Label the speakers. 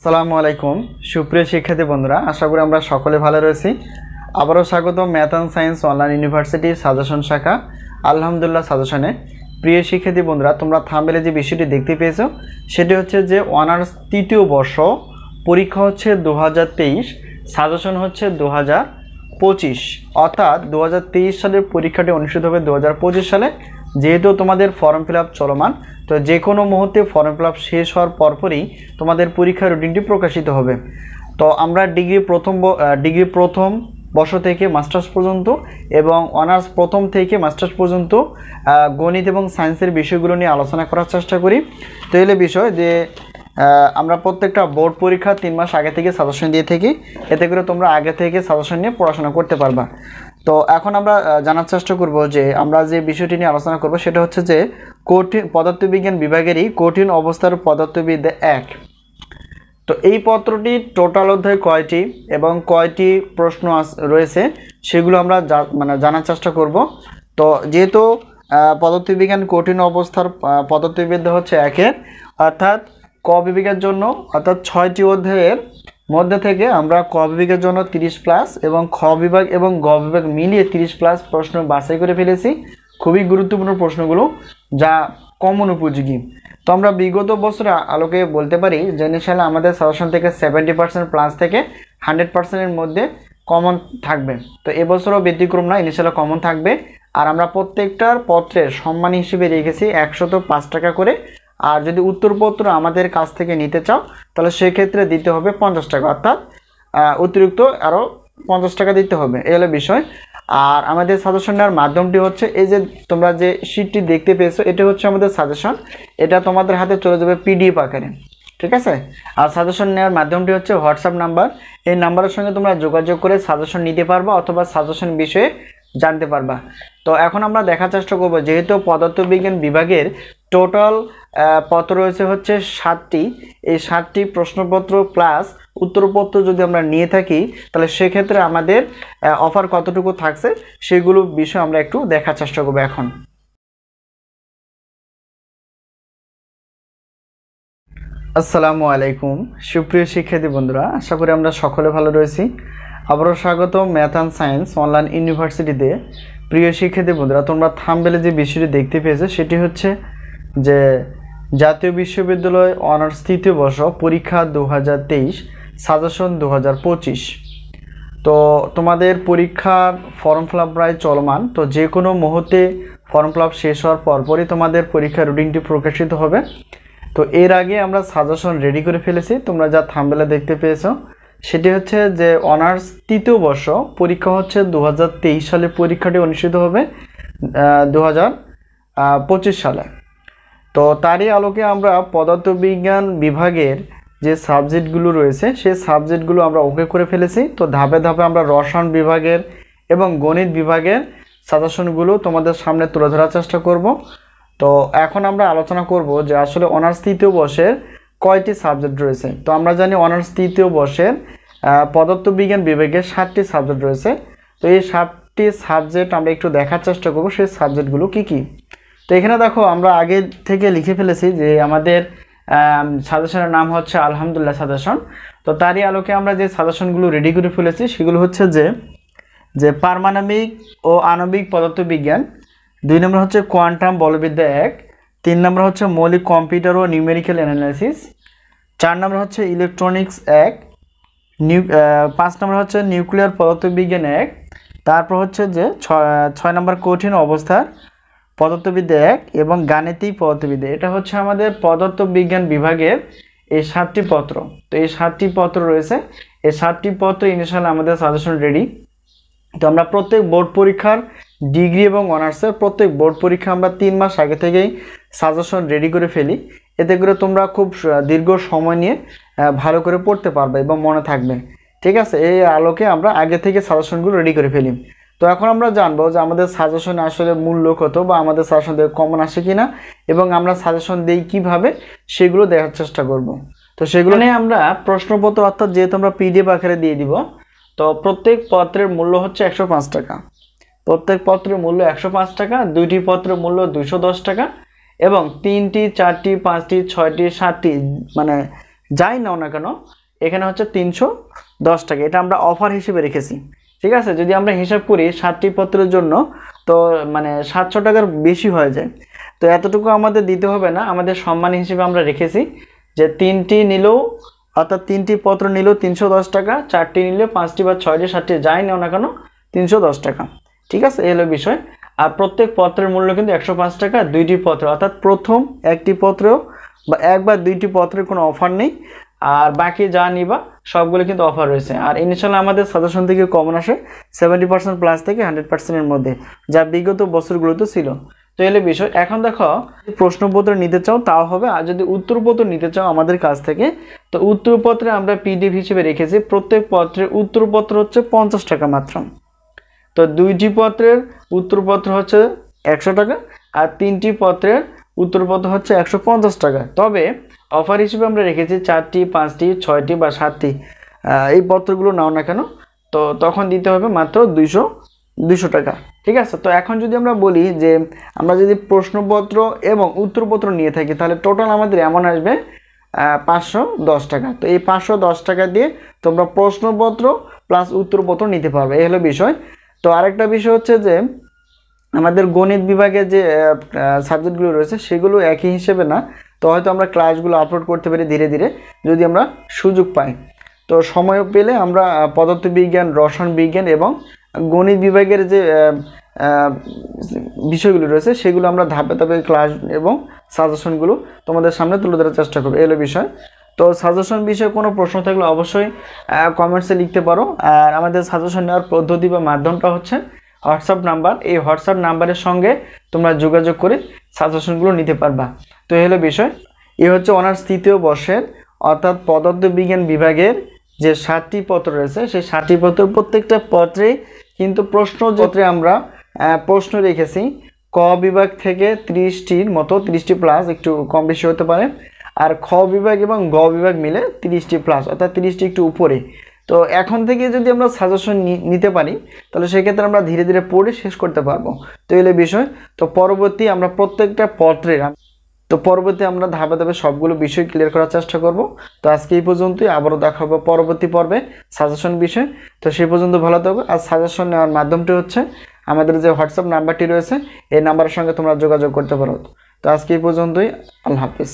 Speaker 1: আসসালামু আলাইকুম সুপ্রিয় শিক্ষার্থী বন্ধুরা, আশা করি আমরা সকলে ভালো রয়েছি। আবারও স্বাগত ম্যাথ অ্যান্ড সায়েন্স অনলাইন ইউনিভার্সিটির সাজেশন শাখা আলহামদুলিল্লাহ সাজেশনে। প্রিয় শিক্ষার্থী বন্ধুরা, তোমরা থাম্বনেলে যে বিষয়টি দেখতে পেয়েছো সেটি হচ্ছে যে অনার্স তৃতীয় বর্ষ পরীক্ষা হচ্ছে 2023, সাজেশন হচ্ছে 2025, অর্থাৎ 2023 সালের পরীক্ষাটি অনুষ্ঠিত হবে 2025 সালে। যেহেতু তোমাদের ফর্ম ফিল আপ চলমান, তো যে কোনো মুহূর্তে ফর্ম ফিল আপ শেষ হওয়ার পরপরই তোমাদের পরীক্ষার রুটিনটি প্রকাশিত হবে। তো আমরা ডিগ্রি প্রথম বর্ষ থেকে মাস্টার্স পর্যন্ত এবং অনার্স প্রথম থেকে মাস্টার্স পর্যন্ত গণিত এবং সায়েন্সের বিষয়গুলো নিয়ে আলোচনা করার চেষ্টা করি। তো এলে বিষয় যে আমরা প্রত্যেকটা বোর্ড পরীক্ষা 3 মাস আগে থেকে সাজেশন দিয়ে থাকি, এতে করে তোমরা আগে থেকে সাজেশন নিয়ে পড়াশোনা করতে পারবা। তো এখন আমরা জানার চেষ্টা করব যে আমরা যে বিষয়টি নিয়ে আলোচনা করব সেটা হচ্ছে যে কঠিন পদার্থবিজ্ঞান বিভাগেরই কঠিন অবস্থার পদার্থবিদ্যা 1। তো এই পত্রটি টোটাল অধ্যায় কয়টি এবং কয়টি প্রশ্ন রয়েছে সেগুলো আমরা জানার চেষ্টা করব। তো যেহেতু পদার্থবিজ্ঞান কঠিন অবস্থার পদার্থবিদ্যা হচ্ছে 1-এর, অর্থাৎ ক বিভাগের জন্য অর্থাৎ 6টি অধ্যায়ের মধ্যে থেকে আমরা ক বিভাগের জন্য 30+ এবং খ বিভাগ এবং গ বিভাগ মিলিয়ে 30+ প্রশ্ন বাছাই করে ফেলেছি। খুবই গুরুত্বপূর্ণ প্রশ্নগুলো, যা কমন উপযোগী। তো আমরা বিগত বছরের আলোকে বলতে পারি যে ইনশাআল্লাহ আমাদের সাজেশন থেকে 70% থেকে 100%-এর মধ্যে কমন থাকবে। তো এবছরও ব্যতিক্রম না, ইনশাআল্লাহ কমন থাকবে। আর আমরা প্রত্যেকটার পত্রের সম্মান হিসেবে রেখেছি 105 টাকা করে। আর যদি উত্তরপত্র আমাদের কাছ থেকে নিতে চাও তাহলে সেক্ষেত্রে দিতে হবে 50 টাকা, অর্থাৎ অতিরিক্ত আরও 50 টাকা দিতে হবে, এই হলো বিষয়। আর আমাদের সাজেশন নেওয়ার মাধ্যমটি হচ্ছে এই যে তোমরা যে শিটটি দেখতে পেয়েছো, এটা হচ্ছে আমাদের সাজেশন। এটা তোমাদের হাতে চলে যাবে পিডিএফ আকারে, ঠিক আছে। আর সাজেশন নেওয়ার মাধ্যমটি হচ্ছে হোয়াটসঅ্যাপ নাম্বার। এই নাম্বারের সঙ্গে তোমরা যোগাযোগ করে সাজেশন নিতে পারবা অথবা সাজেশন বিষয়ে জানতে পারবা। তো এখন আমরা দেখার চেষ্টা করব, যেহেতু পদার্থবিজ্ঞান বিভাগের টোটাল পত্র রয়েছে হচ্ছে 7টি, এই 7টি প্রশ্নপত্র প্লাস উত্তরপত্র যদি আমরা নিয়ে থাকি তাহলে সেক্ষেত্রে আমাদের অফার কতটুকু থাকছে সেগুলো বিষয়ে আমরা একটু দেখার চেষ্টা করব এখন। আসসালামু আলাইকুম সুপ্রিয় শিক্ষার্থী বন্ধুরা, আশা করি আমরা সকলে ভালো রয়েছি। আবারও স্বাগত ম্যাথ অ্যান্ড সায়েন্স অনলাইন ইউনিভার্সিটিতে। প্রিয় শিক্ষার্থী বন্ধুরা, তোমরা থাম্বনেলে যে বিষয়টি দেখতে পেয়েছো সেটি হচ্ছে যে জাতীয় বিশ্ববিদ্যালয় অনার্স তৃতীয় বর্ষ পরীক্ষা 2023, সাজেশন 2025। তো তোমাদের পরীক্ষার ফর্ম ফিল আপ প্রায় চলমান। তো যে কোনো মুহূর্তে ফর্ম ফিল আপ শেষ হওয়ার পরপরই তোমাদের পরীক্ষার রুটিনটি প্রকাশিত হবে। তো এর আগে আমরা সাজেশন রেডি করে ফেলেছি, তোমরা যা থাম্বনেলে দেখতে পেয়েছো সেটি হচ্ছে যে অনার্স তৃতীয় বর্ষ পরীক্ষা হচ্ছে 2023 সালে পরীক্ষাটি অনুষ্ঠিত হবে 2025 সালে। তো তারই আলোকে আমরা পদার্থবিজ্ঞান বিভাগের যে সাবজেক্টগুলো রয়েছে সেই সাবজেক্টগুলো আমরা ওকে করে ফেলেছি। তো ধাপে ধাপে আমরা রসায়ন বিভাগের এবং গণিত বিভাগের সাজেশনগুলো তোমাদের সামনে তুলে ধরার চেষ্টা করব। তো এখন আমরা আলোচনা করব যে আসলে অনার্স তৃতীয় বর্ষের কয়টি সাবজেক্ট রয়েছে। তো আমরা জানি অনার্স তৃতীয় বর্ষের পদার্থবিজ্ঞান বিভাগের 7টি সাবজেক্ট রয়েছে। তো এই 7টি সাবজেক্ট আমরা একটু দেখার চেষ্টা করব সেই সাবজেক্টগুলো কি কি। তো এখানে দেখো আমরা আগে থেকে লিখে ফেলেছি যে আমাদের সাজেশনের নাম হচ্ছে আলহামদুলিল্লাহ সাজেশন। তো তারই আলোকে আমরা যে সাজেশনগুলো রেডি করে ফেলেছি সেগুলো হচ্ছে যে পারমাণবিক ও আণবিক পদার্থবিজ্ঞান, 2 নম্বর হচ্ছে কোয়ান্টাম বলবিদ্যা 1, 3 নম্বর হচ্ছে মৌলিক কম্পিউটার ও নিউমেরিক্যাল অ্যানালাইসিস, 4 নম্বর হচ্ছে ইলেকট্রনিক্স 1, 5 নম্বর হচ্ছে নিউক্লিয়ার পদার্থবিজ্ঞান 1, তারপর হচ্ছে যে 6 নম্বর কঠিন অবস্থার পদার্থবিদ্যা 1 এবং গাণিতিক পদার্থবিদ্যা। এটা হচ্ছে আমাদের পদার্থবিজ্ঞান বিভাগের এই 7টি পত্র। তো এই 7টি পত্র রয়েছে, এই 7টি পত্র ইনশাআল্লাহ আমাদের সাজেশন রেডি। তো আমরা প্রত্যেক বোর্ড পরীক্ষার ডিগ্রি এবং অনার্সের প্রত্যেক বোর্ড পরীক্ষা আমরা 3 মাস আগে থেকেই সাজেশন রেডি করে ফেলি, এতে করে তোমরা খুব দীর্ঘ সময় নিয়ে ভালো করে পড়তে পারবে এবং মনে থাকবে, ঠিক আছে। এই আলোকে আমরা আগে থেকে সাজেশনগুলো রেডি করে ফেলি। তো এখন আমরা জানবো যে আমাদের সাজেশনে আসলে মূল্য কত বা আমাদের সাজেশন থেকে কমন আসে কিনা এবং আমরা সাজেশন দিই কিভাবে সেগুলো দেখার চেষ্টা করব। তো সেগুলো নিয়ে আমরা প্রশ্নপত্র অর্থাৎ যেহেতু আমরা পিডিএফ আকারে দিয়ে দিব, তো প্রত্যেক পত্রের মূল্য হচ্ছে 105 টাকা। প্রত্যেক পত্রের মূল্য 105 টাকা, 2টি পত্রের মূল্য 210 টাকা এবং 3টি 4টি 5টি 6টি 7টি মানে যাই নাও না কেন এখানে হচ্ছে 310 টাকা, এটা আমরা অফার হিসেবে রেখেছি। ঠিক আছে, যদি আমরা হিসাব করি 7টি পত্রের জন্য তো মানে 700 টাকার বেশি হয়ে যায়। তো এতটুকু আমাদের দিতে হবে না, আমাদের সম্মান হিসেবে আমরা রেখেছি যে 3টি নিলেও অর্থাৎ 3টি পত্র নিলেও 310 টাকা, 4টি নিলেও 5টি বা 6টি 7টি যাই নাও না কেন 310 টাকা। ঠিক আছে, এই হলো বিষয়। আর প্রত্যেক পত্রের মূল্য কিন্তু 105 টাকা, 2টি পত্র অর্থাৎ প্রথম একটি পত্রেও বা এক বা 2টি পত্রের কোনো অফার নেই, আর বাকি যা নিবা সবগুলো কিন্তু অফার রয়েছে। আর ইনশাল্লাহ আমাদের সাজেশন থেকে কমন আসে 70% প্লাস থেকে 100%-এর মধ্যে, যা বিগত বছরগুলোতে ছিল। তো এলে বিষয়। এখন দেখো, প্রশ্নপত্র নিতে চাও তাও হবে, আর যদি উত্তরপত্র নিতে চাও আমাদের কাছ থেকে, তো উত্তরপত্রে আমরা পিডিএফ হিসেবে রেখেছি। প্রত্যেক পত্রের উত্তরপত্র হচ্ছে 50 টাকা মাত্র। তো 2টি পত্রের উত্তরপত্র হচ্ছে 100 টাকা, আর 3টি পত্রের উত্তরপত্র হচ্ছে 150 টাকা। তবে অফার হিসেবে আমরা রেখেছি 4টি, 5টি, 6টি বা 7টি এই পত্রগুলো নাও না কেন, তো তখন দিতে হবে মাত্র 200 টাকা। ঠিক আছে, তো এখন যদি আমরা বলি যে আমরা যদি প্রশ্নপত্র এবং উত্তরপত্র নিয়ে থাকি তাহলে টোটাল আমাদের এমন আসবে 510 টাকা। তো এই 510 টাকা দিয়ে তোমরা প্রশ্নপত্র প্লাস উত্তরপত্র নিতে পারবে, এই হলো বিষয়। তো আরেকটা বিষয় হচ্ছে যে আমাদের গণিত বিভাগের যে সাবজেক্টগুলো রয়েছে সেগুলো একই হিসেবে না। তো হয়তো আমরা ক্লাসগুলো আপলোড করতে পারি ধীরে ধীরে যদি আমরা সুযোগ পাই। তো সময় পেলে আমরা পদার্থবিজ্ঞান, রসায়ন বিজ্ঞান এবং গণিত বিভাগের যে বিষয়গুলো রয়েছে সেগুলো আমরা ধাপে ধাপে ক্লাস এবং সাজেশনগুলো তোমাদের সামনে তুলে ধরার চেষ্টা করবো, এলো বিষয়। তো সাজেশন বিষয়ে কোনো প্রশ্ন থাকলে অবশ্যই কমেন্টসে লিখতে পারো। আর আমাদের সাজেশন নেওয়ার পদ্ধতি বা মাধ্যমটা হচ্ছে হোয়াটসঅ্যাপ নাম্বার। এই হোয়াটসঅ্যাপ নাম্বারের সঙ্গে তোমরা যোগাযোগ করে সাজেশনগুলো নিতে পারবা। তো এই হলো বিষয়। এ হচ্ছে অনার্স 3য় বর্ষের অর্থাৎ পদার্থবিজ্ঞান বিভাগের যে 7টি পত্র রয়েছে সেই 7টি পত্র প্রত্যেকটা পত্রেই কিন্তু প্রশ্নপত্রে আমরা প্রশ্ন রেখেছি ক বিভাগ থেকে 30টির মতো, 30টি প্লাস, একটু কম বেশি হতে পারে। আর খ বিভাগ এবং গ বিভাগ মিলে 30টি প্লাস অর্থাৎ 30টি একটু উপরে। তো এখন থেকে যদি আমরা সাজেশন নিতে পারি তাহলে সেক্ষেত্রে আমরা ধীরে ধীরে পড়ে শেষ করতে পারবো। তো এলে বিষয়। তো পরবর্তী আমরা প্রত্যেকটা পত্রের পরবর্তী আমরা ধাপে ধাপে সবগুলো বিষয় ক্লিয়ার করার চেষ্টা করব। তো আজকে এই পর্যন্তই, আবারও দেখা হবে পরবর্তী পর্বে সাজেশন বিষয়। তো সেই পর্যন্ত ভালো থাকবে। আর সাজেশন নেওয়ার মাধ্যমটি হচ্ছে আমাদের যে হোয়াটসঅ্যাপ নাম্বারটি রয়েছে এই নাম্বারের সঙ্গে তোমরা যোগাযোগ করতে পারো। তো আজকে এই পর্যন্তই, আল্লাহ হাফিজ।